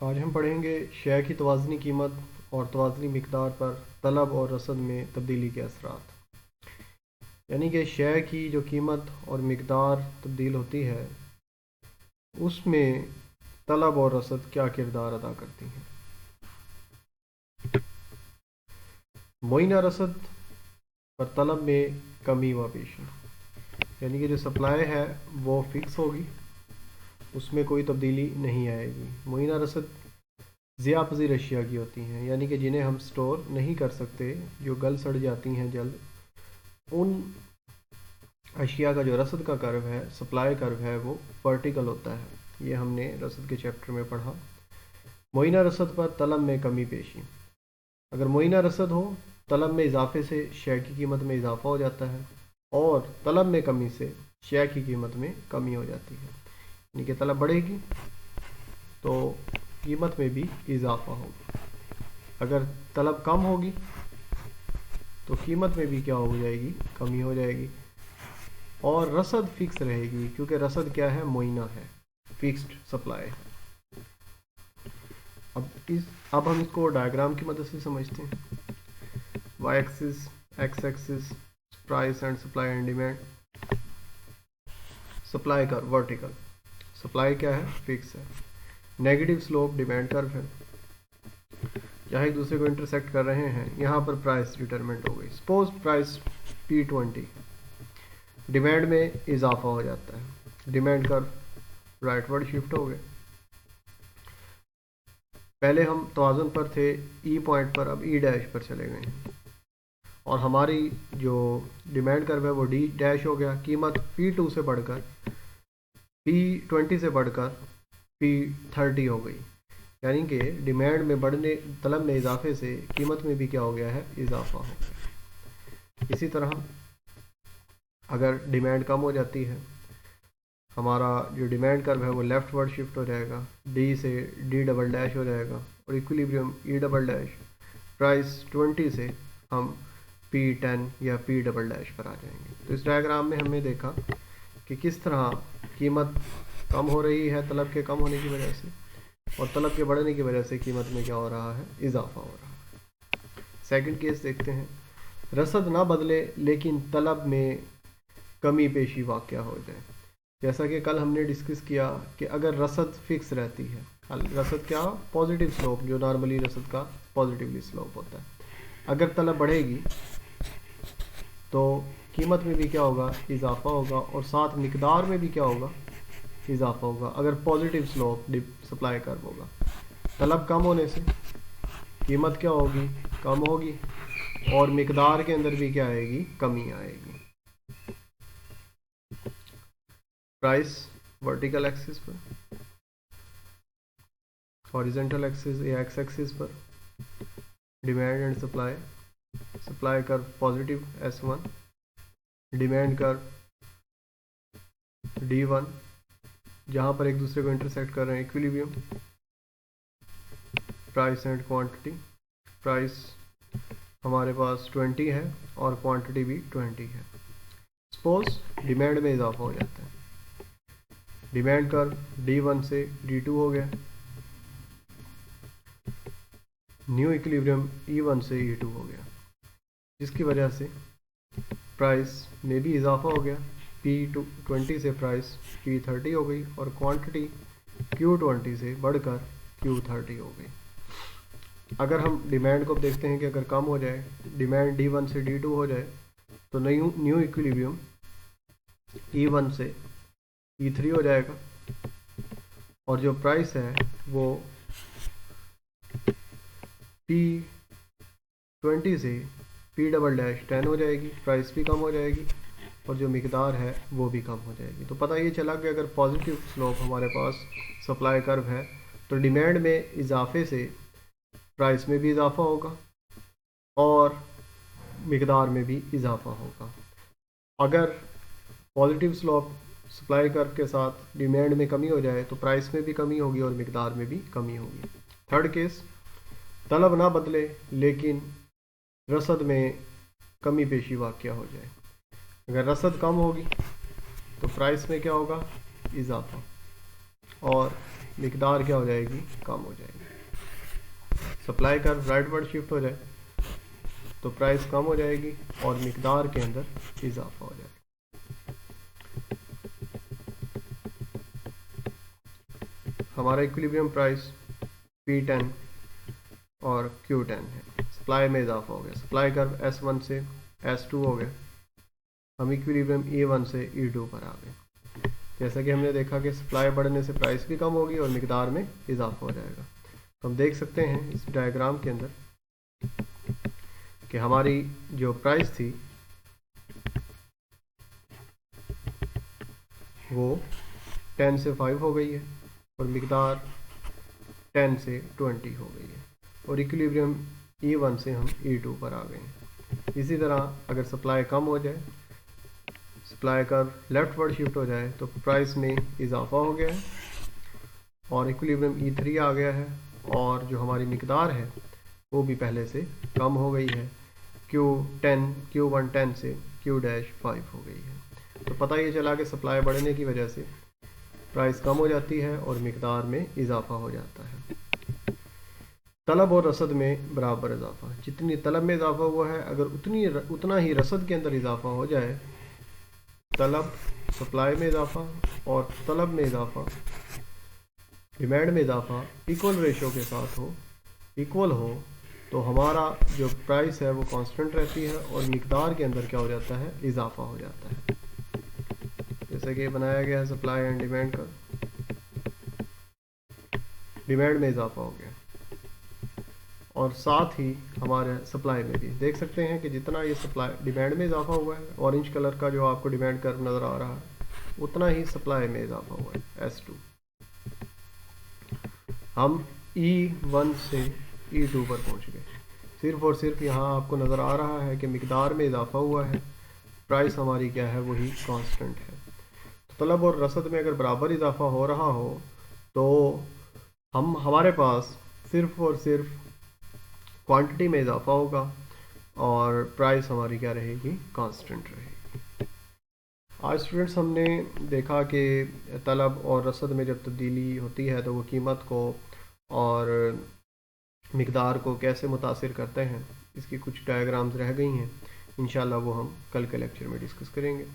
आज हम पढ़ेंगे शेयर की तवाज़नी कीमत और तवाज़नी मिकदार पर तलब और रसद में तब्दीली के असरात। यानी कि शेयर की जो कीमत और मिकदार तब्दील होती है उसमें तलब और रसद क्या किरदार अदा करती हैं। मुइना रसद पर तलब में कमी व पेशी, यानी कि जो सप्लाई है वो फिक्स होगी, उसमें कोई तब्दीली नहीं आएगी। मुइना रसद ज़िया पज़ीर अशिया की होती हैं, यानी कि जिन्हें हम स्टोर नहीं कर सकते, जो गल सड़ जाती हैं जल्द, उन अशिया का जो रसद का कर्व है, सप्लाई कर्व है, वो वर्टिकल होता है। ये हमने रसद के चैप्टर में पढ़ा। मुइना रसद पर तलब में कमी पेशी। अगर मुइना रसद हो, तलब में इजाफे से शेयर की कीमत में इजाफा हो जाता है और तलब में कमी से शेयर की कीमत में कमी हो जाती है। यानी कि तलब बढ़ेगी तो कीमत में भी इजाफा होगा। अगर तलब कम होगी तो कीमत में भी क्या हो जाएगी, कमी हो जाएगी। और रसद फिक्स रहेगी, क्योंकि रसद क्या है, मुइना है, फिक्स्ड सप्लाई है। अब हम इसको डायग्राम की मदद से समझते हैं। Y axis, x axis, price and supply and demand. Supply curve vertical, supply क्या है, फिक्स है। नेगेटिव स्लोप डिमांड कर्व है, जहाँ एक दूसरे को इंटरसेक्ट कर रहे हैं, यहाँ पर प्राइस डिटरमिनेंट हो गई। सपोज प्राइस P20, डिमांड में इजाफा हो जाता है, डिमांड कर्व राइटवर्ड शिफ्ट हो गए। पहले हम तवाज़ुन पर थे, ई पॉइंट पर, अब ई डैश पर चले गए हैं और हमारी जो डिमांड कर्व है वो डी डैश हो गया। कीमत P2 से बढ़कर, P20 से बढ़कर P30 हो गई, यानी कि डिमांड में बढ़ने, तलब में इजाफे से कीमत में भी क्या हो गया है, इजाफा हो गया। इसी तरह अगर डिमांड कम हो जाती है, हमारा जो डिमांड कर्व है वो लेफ्ट वर्ड शिफ्ट हो जाएगा, डी से डी डबल डैश हो जाएगा और equilibrium E double dash. Price 20 से हम P10 या P डबल डैश पर आ जाएंगे। तो इस डायग्राम में हमने देखा कि किस तरह कीमत कम हो रही है तलब के कम होने की वजह से, और तलब के बढ़ने की वजह से कीमत में क्या हो रहा है, इजाफा हो रहा है। सेकंड केस देखते हैं। रसद ना बदले लेकिन तलब में कमी पेशी वाक़या हो जाए। जैसा कि कल हमने डिस्कस किया कि अगर रसद फिक्स रहती है, रसद क्या, पॉजिटिव स्लोप, जो नॉर्मली रसद का पॉजिटिवली स्लोप होता है, अगर तलब बढ़ेगी तो कीमत में भी क्या होगा, इजाफा होगा, और साथ मिकदार में भी क्या होगा, इजाफा होगा। अगर पॉजिटिव स्लोप सप्लाई कर्व होगा, तलब कम होने से कीमत क्या होगी, कम होगी, और मिकदार के अंदर भी क्या आएगी, कमी आएगी। प्राइस वर्टिकल एक्सिस पर, हॉरिजॉन्टल एक्सिस या एक्स एक्सिस पर demand and supply, supply curve positive S1, demand curve D1, जहाँ पर एक दूसरे को इंटरसेक्ट कर रहे हैं, equilibrium. Price and quantity, price हमारे पास 20 है और क्वांटिटी भी 20 है। सपोज डिमांड में इजाफा हो जाता है, डिमांड कर्व D1 से D2 हो गया, न्यू इक्विलिब्रियम E1 से E2 हो गया, जिसकी वजह से प्राइस में भी इजाफा हो गया। P20 से प्राइस P30 हो गई और क्वांटिटी Q20 से बढ़कर Q30 हो गई। अगर हम डिमांड को देखते हैं कि अगर कम हो जाए, डिमांड D1 से D2 हो जाए, तो न्यू इक्विलिब्रियम E1 से E3 हो जाएगा और जो प्राइस है वो P20 से P डबल डैश 10 हो जाएगी, प्राइस भी कम हो जाएगी और जो मिकदार है वो भी कम हो जाएगी। तो पता ये चला कि अगर पॉजिटिव स्लोप हमारे पास सप्लाई कर्व है तो डिमांड में इजाफे से प्राइस में भी इजाफा होगा और मिकदार में भी इजाफा होगा। अगर पॉजिटिव स्लोप सप्लाई कर्व के साथ डिमांड में कमी हो जाए तो प्राइस में भी कमी होगी और मिकदार में भी कमी होगी। थर्ड केस, तलब ना बदले लेकिन रसद में कमी पेशी वाक़या हो जाए। अगर रसद कम होगी तो प्राइस में क्या होगा, इजाफा, और मिकदार क्या हो जाएगी, कम हो जाएगी। सप्लाई कर्व राइटवर्ड शिफ्ट हो जाए तो प्राइस कम हो जाएगी और मिकदार के अंदर इजाफा हो जाएगा। हमारा इक्विलिब्रियम प्राइस P10 और Q10 है। सप्लाई में इजाफा हो गया, सप्लाई कर्व S1 से S2 हो गया, हम इक्विलिब्रियम E1 से E2 पर आ गए। जैसा कि हमने देखा कि सप्लाई बढ़ने से प्राइस भी कम होगी और मिकदार में इजाफा हो जाएगा। तो हम देख सकते हैं इस डायग्राम के अंदर कि हमारी जो प्राइस थी वो 10 से 5 हो गई है और मिकदार 10 से 20 हो गई है और इक्विलिब्रियम E1 से हम E2 पर आ गए हैं। इसी तरह अगर सप्लाई कम हो जाए, सप्लाई कर्व लेफ्टवर्ड शिफ्ट हो जाए तो प्राइस में इजाफा हो गया है और इक्विलिब्रियम E3 आ गया है और जो हमारी मिकदार है वो भी पहले से कम हो गई है। Q1 10 से Q-5 हो गई है। तो पता ये चला कि सप्लाई बढ़ने की वजह से प्राइस कम हो जाती है और मिकदार में इजाफा हो जाता है। तलब और रसद में बराबर इजाफा, जितनी तलब में इजाफा हुआ है अगर उतना ही रसद के अंदर इजाफा हो जाए, तलब सप्लाई में इजाफा और तलब में इजाफा डिमांड में इजाफा इक्वल रेशो के साथ हो, इक्वल हो, तो हमारा जो प्राइस है वो कांस्टेंट रहती है और मिकदार के अंदर क्या हो जाता है, इजाफा हो जाता है। जैसे कि बनाया गया है सप्लाई एंड डिमांड का, डिमांड में इजाफा हो गया और साथ ही हमारे सप्लाई में भी देख सकते हैं कि जितना ये सप्लाई डिमांड में इजाफा हुआ है, ऑरेंज कलर का जो आपको डिमांड कर्व नज़र आ रहा है, उतना ही सप्लाई में इजाफा हुआ है S2। हम E1 से E2 पर पहुंच गए। सिर्फ और सिर्फ यहाँ आपको नज़र आ रहा है कि मिकदार में इजाफा हुआ है, प्राइस हमारी क्या है, वही कांस्टेंट है। तो तलब और रसद में अगर बराबर इजाफा हो रहा हो तो हमारे पास सिर्फ और सिर्फ क्वांटिटी में इजाफा होगा और प्राइस हमारी क्या रहेगी, कांस्टेंट रहेगी। आज स्टूडेंट्स हमने देखा कि तलब और रसद में जब तब्दीली होती है तो वो कीमत को और मिकदार को कैसे मुतासिर करते हैं, इसकी कुछ डायग्राम्स रह गई हैं। इंशाल्लाह वो हम कल के लेक्चर में डिस्कस करेंगे।